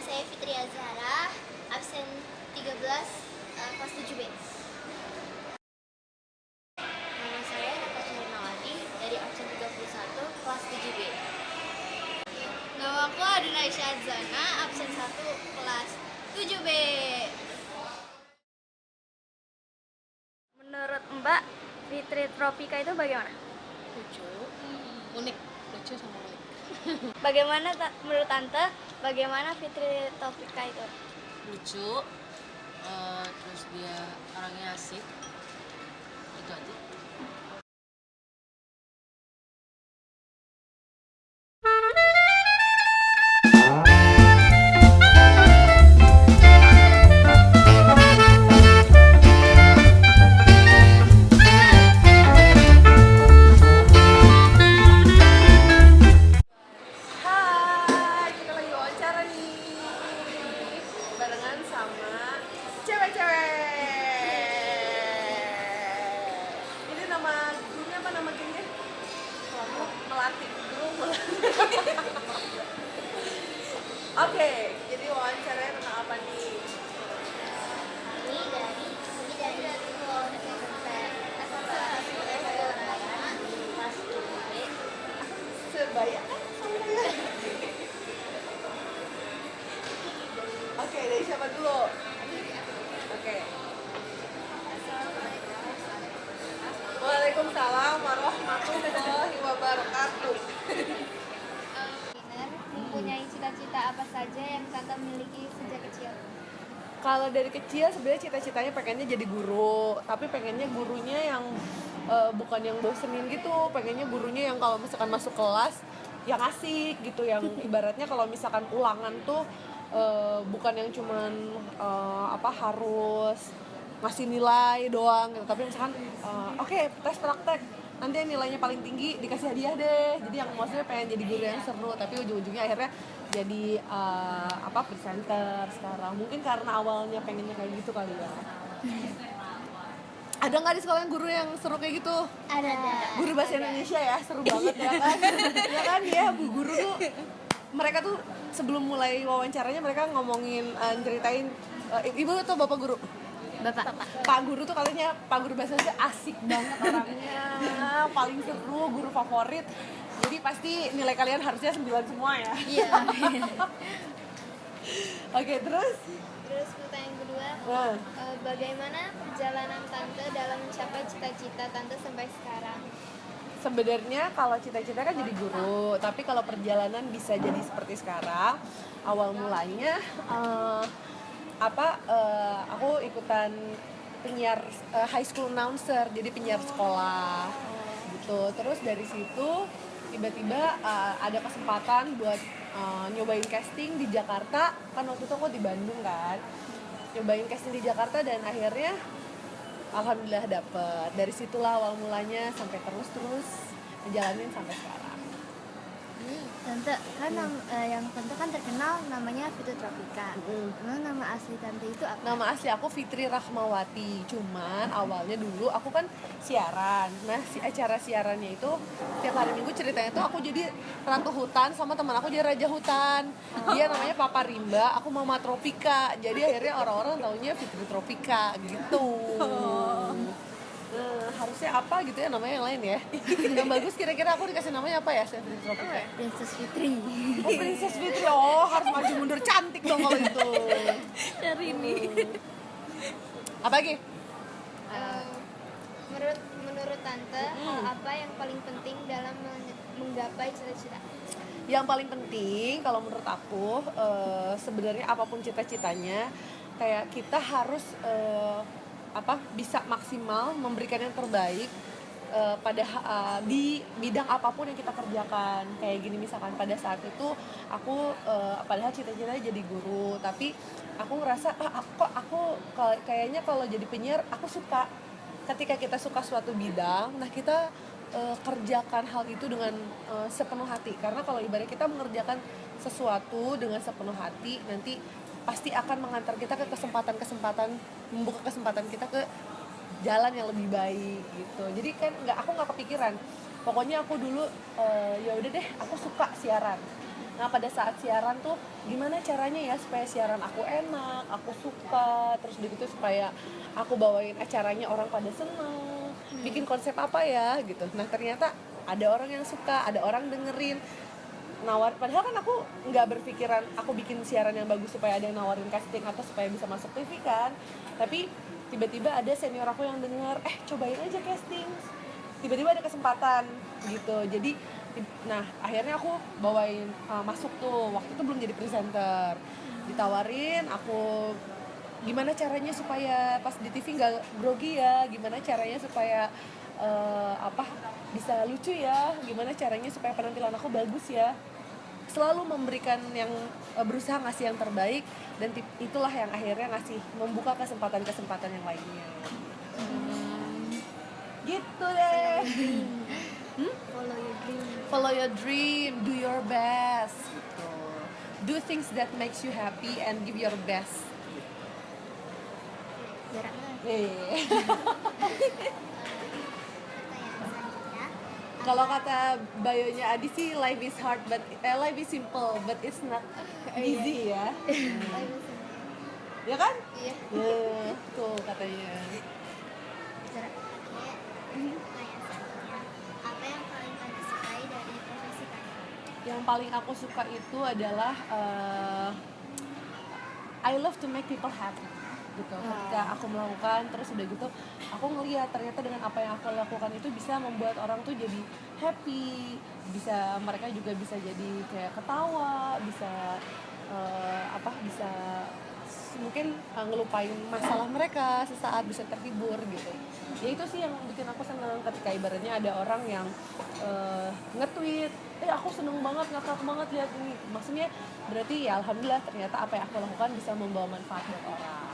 Saya Fitri Azhara, absen 13 kelas 7B. Nama saya Natasha Hernawati dari absen 31 kelas 7B. Nama aku Adina Aisyah Zana, absen 1 kelas 7B. Menurut Mbak, Fitri Tropika itu bagaimana? Lucu, unik, lucu sama unik. Bagaimana menurut Tante, bagaimana Fitri Tropika itu? Lucu, terus dia orangnya asik, itu aja. Hai, kita lagi wawancara nih barengan sama cewek-cewek. Ini nama gurunya apa, nama gengnya? Kelompok Melati, guru Melati. Oke, jadi wawancaranya tentang apa nih? Ini dari kelas 7B. Sebaya kan sama ya? Oke, dari siapa dulu? Oke. Waalaikumsalam warahmatullahi wabarakatuh. Mempunyai cita-cita apa saja yang Tante miliki sejak kecil? Kalau dari kecil sebenarnya cita-citanya pengennya jadi guru, tapi pengennya gurunya yang bukan yang bosenin gitu, pengennya gurunya yang kalau misalkan masuk kelas yang asik gitu, yang ibaratnya kalau misalkan ulangan tuh bukan yang cuman harus ngasih nilai doang gitu, tapi misalkan oke, tes praktek nanti yang nilainya paling tinggi dikasih hadiah deh. Jadi yang maksudnya pengen jadi guru yang seru, tapi ujung-ujungnya akhirnya jadi presenter sekarang. Mungkin karena awalnya pengennya kayak gitu kali ya. Ada nggak di sekolah yang guru yang seru kayak gitu? Ada. Guru bahasa Indonesia ya, seru banget ya kan? Ya kan ya, bu guru tuh mereka tuh sebelum mulai wawancaranya mereka ngomongin ceritain ibu atau bapak guru? Bapak. Pak guru tuh katanya Pak guru bahasa Indonesia asik banget orangnya, paling seru, guru favorit. Jadi pasti nilai kalian harusnya 9 semua ya. Iya. Oke, terus? Terus pertanyaan kedua, Nah, bagaimana perjalanan Tante dalam mencapai cita-cita Tante sampai sekarang? sebenarnya kalau cita-cita kan jadi guru, tapi kalau perjalanan bisa jadi seperti sekarang. Awal mulanya aku ikutan penyiar high school announcer, jadi penyiar sekolah gitu. Terus dari situ tiba-tiba ada kesempatan buat nyobain casting di Jakarta, kan waktu itu aku di Bandung kan, nyobain casting di Jakarta dan akhirnya alhamdulillah dapet. Dari situlah awal mulanya sampai terus ngejalanin sampai sekarang. Tante, kan yang Tante kan terkenal namanya Fitri Tropika. Emang nama asli Tante itu apa? Nama asli aku Fitri Rahmawati. Cuman awalnya dulu aku kan siaran. Nah, si acara siarannya itu setiap hari Minggu ceritanya tuh aku jadi ratu hutan sama teman aku jadi raja hutan. Dia namanya Papa Rimba, aku Mama Tropika. Jadi akhirnya orang-orang taunya Fitri Tropika gitu. Nah, harusnya apa gitu ya namanya yang lain ya. Yang bagus kira-kira aku dikasih namanya apa ya, Fitri Tropika? Princess Fitri. Oh, Princess Fitri. Oh, harus maju mundur cantik dong kalau itu. Dari ini. Apa lagi? Menurut Tante, hal apa yang paling penting dalam menggapai cita-cita? Yang paling penting kalau menurut aku sebenarnya apapun cita-citanya, kayak kita harus bisa maksimal memberikan yang terbaik di bidang apapun yang kita kerjakan. Kayak gini misalkan pada saat itu aku padahal cita-citanya jadi guru, tapi aku ngerasa kayaknya kalau jadi penyiar aku suka. Ketika kita suka suatu bidang, nah kita kerjakan hal itu dengan sepenuh hati. Karena kalau ibaratnya kita mengerjakan sesuatu dengan sepenuh hati, nanti pasti akan mengantar kita ke kesempatan-kesempatan, membuka kesempatan kita ke jalan yang lebih baik gitu. Jadi kan aku nggak kepikiran. Pokoknya aku dulu ya udah deh, aku suka siaran. Nah pada saat siaran tuh gimana caranya ya supaya siaran aku enak, aku suka, terus udah gitu supaya aku bawain acaranya orang pada seneng, bikin konsep apa ya gitu. Nah ternyata ada orang yang suka, ada orang dengerin, padahal kan aku nggak berpikiran aku bikin siaran yang bagus supaya ada yang nawarin casting atau supaya bisa masuk TV kan, tapi tiba-tiba ada senior aku yang denger, cobain aja casting, tiba-tiba ada kesempatan gitu. Jadi nah akhirnya aku bawain masuk tuh, waktu itu belum jadi presenter, ditawarin aku gimana caranya supaya pas di TV nggak grogi ya, gimana caranya supaya bisa lucu ya, gimana caranya supaya penampilan aku bagus ya, selalu memberikan yang berusaha ngasih yang terbaik, dan itulah yang akhirnya membuka kesempatan-kesempatan yang lainnya. Gitu deh. Follow your dream, do your best gitu. Do things that makes you happy and give your best. Kalau kata bayonya Adi sih, life is hard but life is simple but it's not easy ya. Ya kan? Iya. Tuh katanya. Apa yang paling kamu sukai dari profesi kamu? Yang paling aku suka itu adalah I love to make people happy gitu. Ketika aku melakukan, terus udah gitu aku ngelihat ternyata dengan apa yang aku lakukan itu bisa membuat orang tuh jadi happy, bisa mereka juga bisa jadi kayak ketawa, bisa bisa mungkin ngelupain masalah mereka sesaat, bisa terhibur gitu. Ya itu sih yang bikin aku senang, ketika ibaratnya ada orang yang nge-tweet, aku seneng banget, ngakak banget lihat ini, maksudnya berarti ya alhamdulillah ternyata apa yang aku lakukan bisa membawa manfaat buat orang.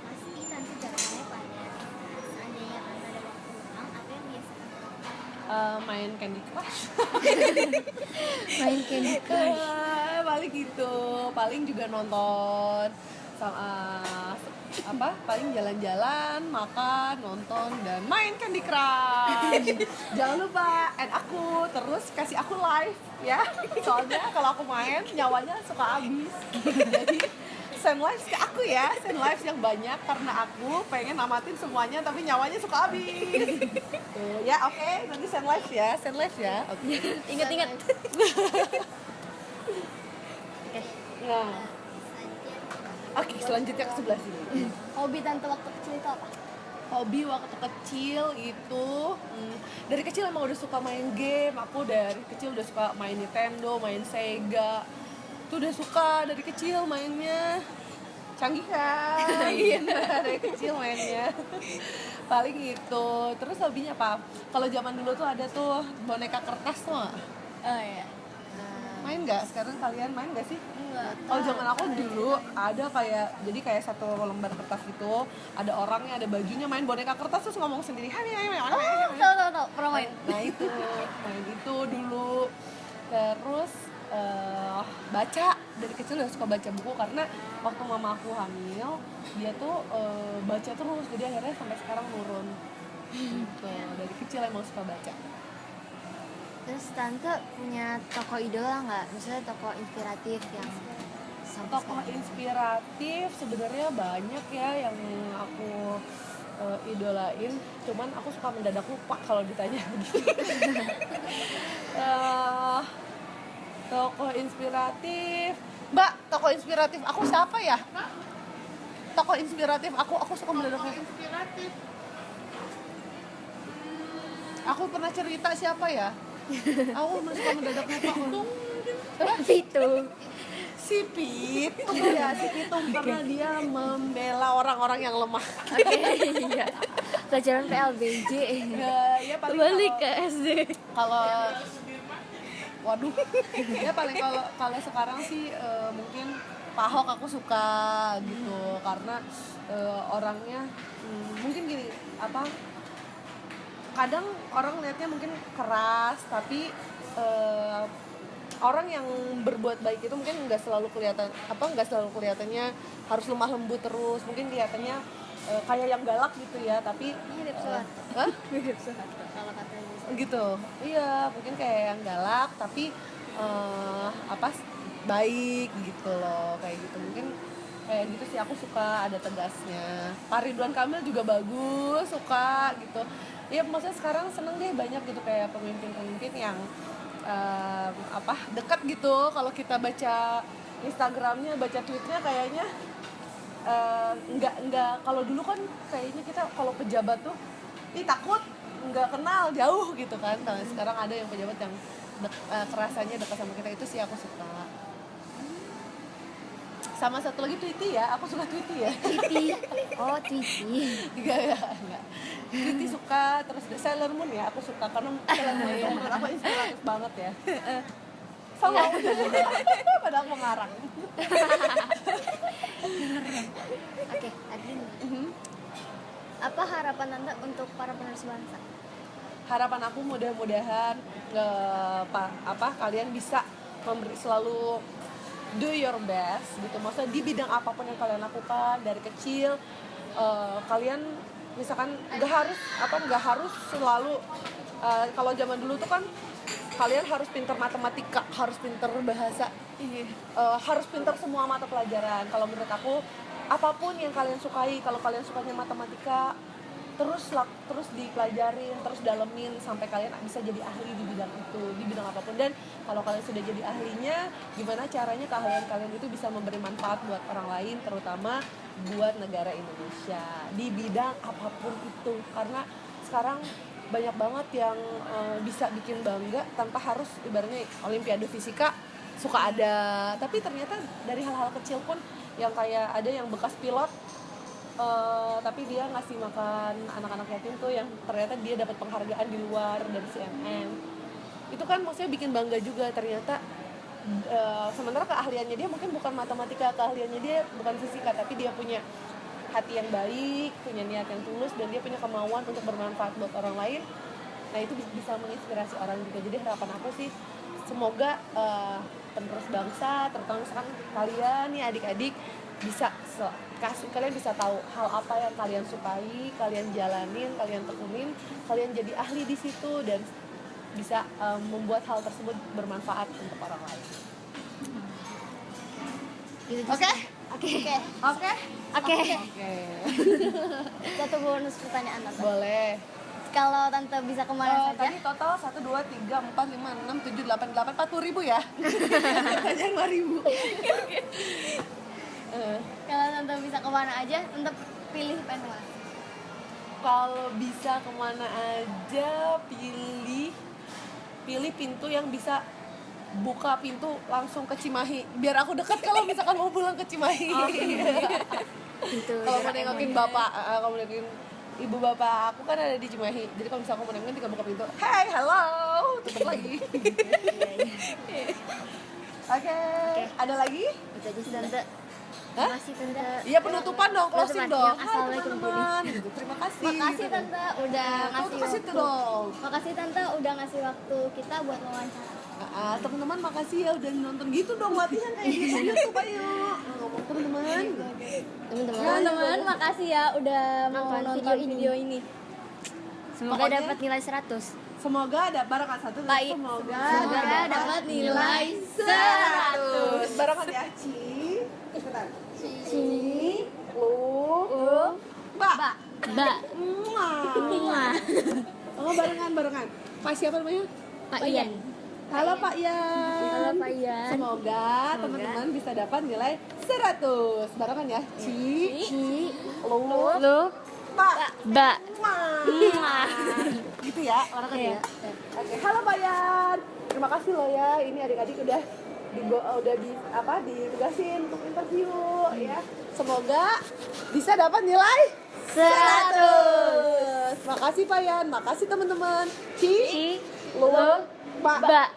Pasti tante jawabannya pada seandainya tante ada waktu luang, apa yang biasa tante lakukan? Main Candy Crush. Main Candy Crush. Paling gitu, paling juga nonton paling jalan-jalan, makan, nonton, dan main Candy Crush. Jangan lupa add aku, terus kasih aku live ya, soalnya kalau aku main nyawanya suka habis. Jadi send live ke aku ya, send live yang banyak, karena aku pengen namatin semuanya tapi nyawanya suka habis. Ya oke, nanti send live ya, oke. Ingat-ingat. Nah, oke, selanjutnya ke sebelah sini. Hobi tante waktu kecil itu apa? Hobi waktu kecil itu dari kecil emang udah suka main game. Aku dari kecil udah suka main Nintendo, main Sega. Itu udah suka dari kecil mainnya. Canggih kan? Iya, dari kecil mainnya. Paling itu. Terus hobinya apa? Kalau zaman dulu tuh ada tuh boneka kertas tuh. Oh iya. Main nggak? Sekarang kalian main nggak sih? Enggak. Kalau zaman aku dulu ada kayak satu lembar kertas gitu, ada orangnya, ada bajunya, main boneka kertas terus ngomong sendiri. Tahu. Pernah main. Nah itu, main itu dulu. Terus baca, dari kecil udah suka baca buku karena waktu mama aku hamil, dia tuh baca terus, jadi akhirnya sampai sekarang nurun. Gitu. Dari kecil emang suka baca. Terus tante punya tokoh idola nggak? Misalnya tokoh inspiratif yang sampai Tokoh sekarang. inspiratif sebenarnya banyak ya yang aku idolain, cuman aku suka mendadak lupa kalau ditanya begitu. Tokoh inspiratif, Mbak, tokoh inspiratif aku siapa ya? Tokoh inspiratif aku suka mendadak lupa. Aku pernah cerita siapa ya? Aku suka mendadak lupa. Pitung. Si Pitung ya, si Pitung karena dia membela orang-orang yang lemah. Iya. Pelajaran PLBJ. Ya paling Balik ke SD. kalau waduh, ya paling kalau sekarang sih mungkin Pak Ahok aku suka gitu, karena orangnya mungkin gini, kadang orang lihatnya mungkin keras, tapi orang yang berbuat baik itu mungkin nggak selalu kelihatannya harus lemah lembut terus, mungkin kelihatannya kayak yang galak gitu ya, tapi Mirip Soeharto. hah? Mirip Soeharto kalau kata Ibu. gitu. Iya, mungkin kayak yang galak tapi baik gitu loh, kayak gitu. Mungkin kayak gitu sih, aku suka ada tegasnya. Pak Ridwan Kamil juga bagus, suka gitu. Ya maksudnya sekarang seneng deh banyak gitu kayak pemimpin-pemimpin yang dekat gitu. Kalau kita baca Instagramnya, baca tweetnya kayaknya nggak kalau dulu kan kayaknya kita kalau pejabat tuh takut nggak kenal jauh gitu kan. Kalau sekarang ada yang pejabat yang kerasanya dekat sama kita, itu sih aku suka. Sama satu lagi Tweety ya, aku suka Tweety ya. Tweety. Oh, Tweety. Enggak. Tweety suka, terus Sailor Moon ya, aku suka karena Sailor Moon yang menurut aku inspiratif banget ya. Sama padahal mengarang. Oke, Adlin. Apa harapan Tante untuk para penerus bangsa? Harapan aku mudah-mudahan kalian bisa selalu do your best gitu. Maksudnya di bidang apapun yang kalian lakukan dari kecil, kalian misalkan nggak harus selalu kalau zaman dulu tuh kan kalian harus pintar matematika, harus pintar bahasa, harus pintar semua mata pelajaran. Kalau menurut aku apapun yang kalian sukai, kalau kalian sukanya matematika, terus dipelajarin, terus dalemin sampai kalian bisa jadi ahli di bidang itu, di bidang apapun. Dan kalau kalian sudah jadi ahlinya, gimana caranya keahlian kalian itu bisa memberi manfaat buat orang lain, terutama buat negara Indonesia di bidang apapun itu. Karena sekarang banyak banget yang bisa bikin bangga tanpa harus ibaratnya olimpiade fisika suka ada, tapi ternyata dari hal-hal kecil pun yang kayak ada yang bekas pilot tapi dia ngasih makan anak-anak yatim tuh, yang ternyata dia dapat penghargaan di luar dari CNN. Itu kan maksudnya bikin bangga juga ternyata. Sementara keahliannya dia mungkin bukan matematika, keahliannya dia bukan fisika, tapi dia punya hati yang baik, punya niat yang tulus, dan dia punya kemauan untuk bermanfaat buat orang lain. Nah itu bisa menginspirasi orang juga. Jadi harapan aku sih semoga penerus bangsa, terutama misalkan kalian nih adik-adik, kalian bisa tahu hal apa yang kalian sukai, kalian jalanin, kalian tekunin, kalian jadi ahli di situ dan bisa membuat hal tersebut bermanfaat untuk orang lain. Oke. Satu bonus pertanyaan Tante. Boleh. Kalau Tante bisa kemana saja? Tadi total 1, 2, 3, 4, 5, 6, 7, 8, 40 ribu ya? Hanya 5 ribu. Kalau Tante bisa kemana aja, Tante pilih pengen kemana? Kalau bisa kemana aja, pilih pintu yang bisa buka pintu langsung ke Cimahi, biar aku dekat kalau misalkan mau pulang ke Cimahi. Kalau mau nengokin bapak, kalau mau nengokin ibu bapak aku kan ada di Cimahi, jadi kalau misalkan mau nengokin tinggal buka pintu, hey, hello, tutup lagi. Oke. Ada lagi? Itu aja sih Tante. Terima kasih Tante. Iya, penutupan dong, closing dong. Hai Assalamualaikum teman-teman. Gitu. Terima kasih. Makasih Tante udah ngasih kasih waktu. dong. Makasih Tante udah ngasih waktu kita buat wawancara. Teman-teman makasih ya udah nonton gitu dong, latihan kayak gitu YouTube ayo. Ngomong teman-teman. Teman-teman makasih ya udah mau nonton video ini. Semoga Pokoknya, dapat nilai 100. Semoga ada barengan satu. Semoga dapat nilai 100. Barengan ya, Cepetan. Ba. Oh, barengan. Pak siapa namanya? Pak Ian. Halo Pak Ian. Halo Pak Ian. Semoga teman-teman bisa dapat nilai 100. Barengan ya. Ba. Gitu ya, barengan ya. Oke. Halo Pak Ian. Terima kasih loh ya. Ini adik-adik udah ditugasin untuk interview ya. Semoga bisa dapat nilai 100. Makasih Pak Yan, makasih teman-teman. Ba.